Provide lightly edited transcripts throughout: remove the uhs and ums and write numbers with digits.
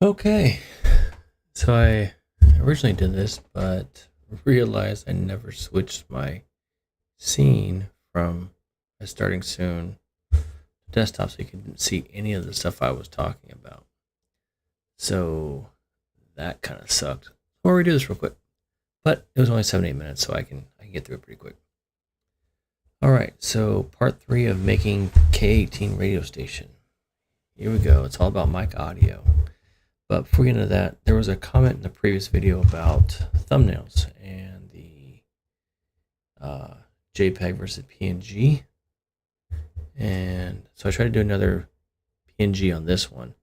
Okay, so I originally did this, but realized I never switched my scene from a starting soon desktop so you could see any of the stuff I was talking about. So that kind of sucked. Or we do this real quick, but it was only 7 8 minutes, so I can get through it pretty quick. All right, so part three of making KA18 radio station. Here we go. It's all about mic audio. But before we get into that, there was a comment in the previous video about thumbnails and the uh, JPEG versus PNG. And so I tried to do another PNG on this one.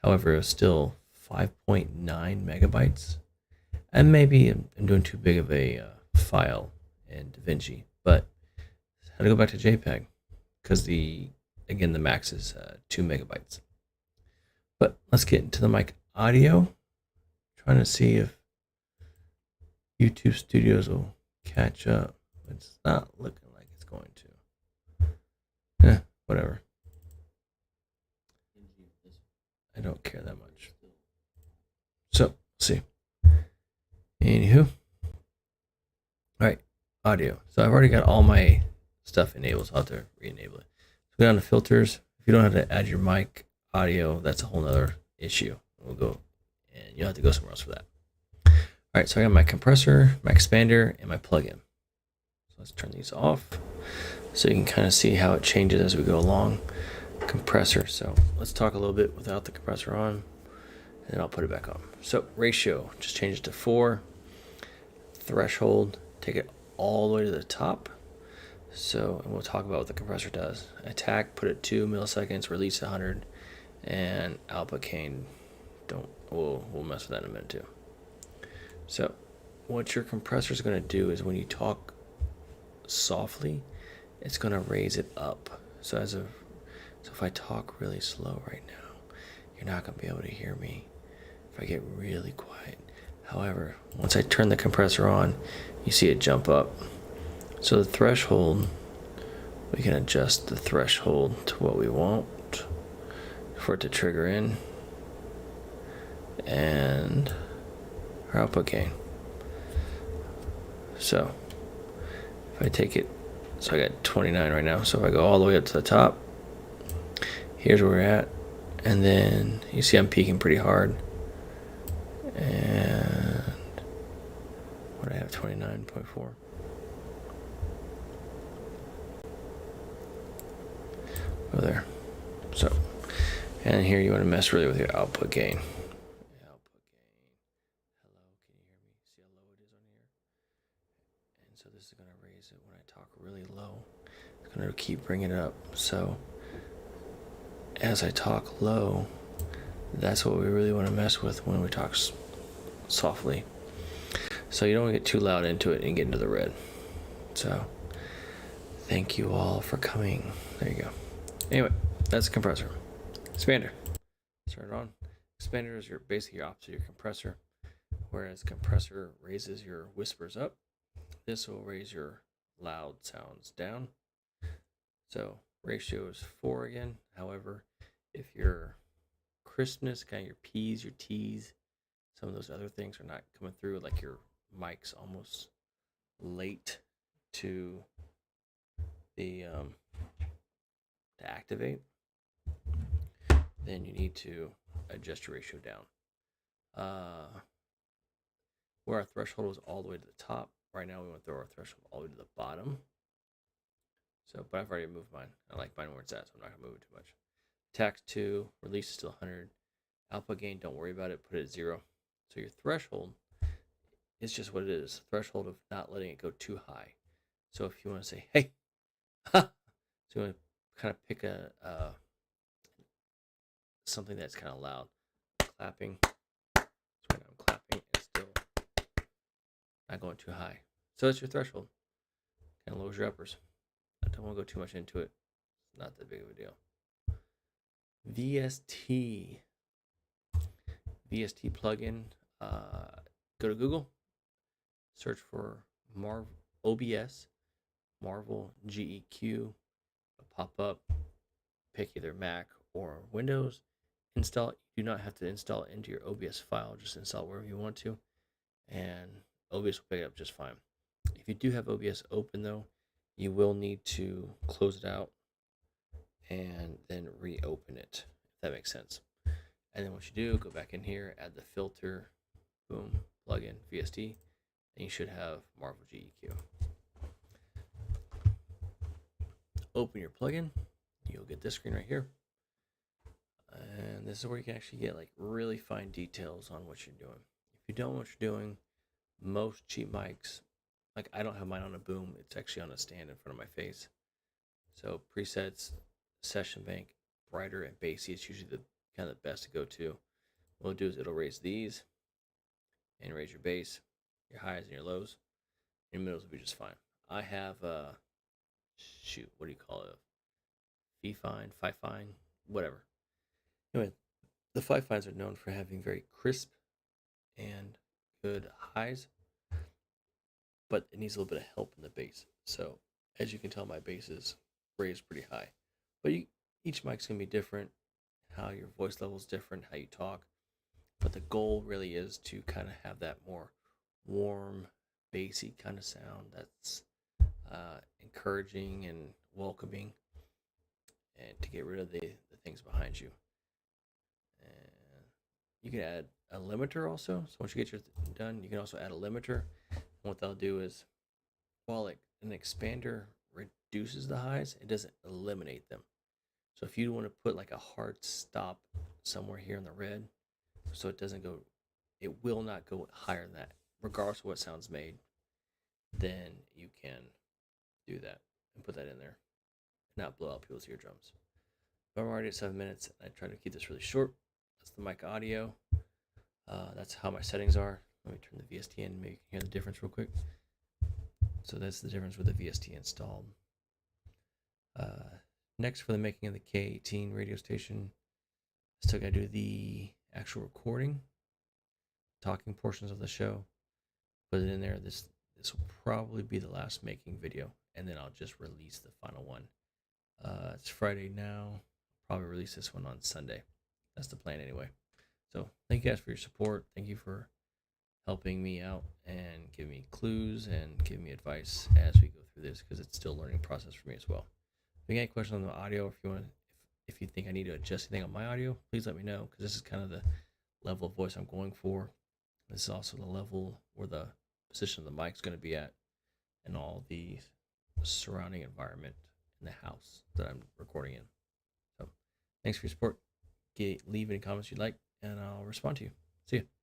However, it was still 5.9 megabytes. And maybe I'm doing too big of a file in DaVinci. But I had to go back to JPEG because the max is 2 megabytes. But let's get into the mic audio. Trying to see if YouTube Studios will catch up. It's not looking like it's going to. Whatever. I don't care that much. So, let's see. Anywho. Alright, audio. So I've already got all my stuff enabled, so I'll have to re-enable it. So go down to filters. If you don't have to add your mic audio, that's a whole nother issue. We'll go, and you'll have to go somewhere else for that. Alright, so I got my compressor, my expander, and my plugin. So let's turn these off so you can kind of see how it changes as we go along. Compressor. So let's talk a little bit without the compressor on, and then I'll put it back on. So ratio, just change it to 4. Threshold, take it all the way to the top. So, and we'll talk about what the compressor does. Attack, put it 2 milliseconds, release 100, and output gain. We'll mess with that in a minute too. So, what your compressor is going to do is when you talk softly, it's going to raise it up. So if I talk really slow right now, you're not going to be able to hear me. If I get really quiet. However, once I turn the compressor on, you see it jump up. So the threshold, we can adjust the threshold to what we want for it to trigger in. And our output gain. So if I take it, so I got 29 right now. So if I go all the way up to the top, here's where we're at. And then you see I'm peaking pretty hard. And what do I have? 29.4. Go there. So, and here you want to mess really with your output gain. Output gain. Hello, can you hear me? See how low it is on here? And so this is going to raise it when I talk really low. It's going to keep bringing it up. So as I talk low, that's what we really want to mess with when we talk softly. So you don't want to get too loud into it and get into the red. So thank you all for coming. There you go. Anyway, that's the compressor. Expander. Turn it on. Expander is basically your opposite of your compressor. Whereas compressor raises your whispers up, this will raise your loud sounds down. So ratio is 4 again. However, if your crispness, kind of your P's, your T's, some of those other things are not coming through, like your mic's almost late to the to activate, then you need to adjust your ratio down. Where our threshold was all the way to the top, right now we want to throw our threshold all the way to the bottom. So, but I've already moved mine. I like mine where it's at, so I'm not gonna move it too much. Attack 2, release is still 100. Output gain, don't worry about it, put it at 0. So your threshold is just what it is. Threshold of not letting it go too high. So if you want to say, hey, ha, so you want to kind of pick something that's kind of loud. Clapping. So right now I'm clapping and still not going too high. So that's your threshold. Kind of lowers your uppers. I don't want to go too much into it. Not that big of a deal. VST plugin. Go to Google, search for OBS, Marvel GEQ, pop up, pick either Mac or Windows, install it. You do not have to install it into your OBS file. Just install it wherever you want to, and OBS will pick it up just fine. If you do have OBS open though, you will need to close it out and then reopen it, if that makes sense. And then what you do, go back in here, add the filter, boom, plug in VST, and you should have Marvel GEQ. Open your plugin, you'll get this screen right here. And this is where you can actually get like really fine details on what you're doing. If you don't know what you're doing, most cheap mics, like I don't have mine on a boom, it's actually on a stand in front of my face. So presets, session bank, brighter and bassy is usually the kind of the best to go to. What it'll do is it'll raise these and raise your bass, your highs and your lows. Your middles will be just fine. I have shoot, what do you call it? Fifine, Fifine, whatever. Anyway, the Fifines are known for having very crisp and good highs, but it needs a little bit of help in the bass. So as you can tell, my bass is raised pretty high. But each mic's gonna be different, how your voice level is different, how you talk. But the goal really is to kind of have that more warm, bassy kind of sound that's encouraging and welcoming, and to get rid of the things behind you. And you can add a limiter also. So once you get your done, you can also add a limiter. And what that'll do is, while like an expander reduces the highs, it doesn't eliminate them. So if you want to put like a hard stop somewhere here in the red, so it doesn't go, it will not go higher than that, regardless of what sound's made, then you can do that and put that in there and not blow out people's eardrums. But I'm already at 7 minutes. I try to keep this really short. That's the mic audio. That's how my settings are. Let me turn the VST in, maybe you can hear the difference real quick. So that's the difference with the VST installed. Next, for the making of the KA18 radio station, still gotta do the actual recording, talking portions of the show, put it in there. This will probably be the last making video, and then I'll just release the final one. It's Friday now. Probably release this one on Sunday. That's the plan anyway. So thank you guys for your support. Thank you for helping me out and giving me clues and giving me advice as we go through this, because it's still a learning process for me as well. If you got any questions on the audio, or if you think I need to adjust anything on my audio, please let me know, because this is kind of the level of voice I'm going for. This is also the level where the position of the mic is going to be at, and all the surrounding environment in the house that I'm recording in. So thanks for your support. Leave any comments you'd like, and I'll respond to you. See you.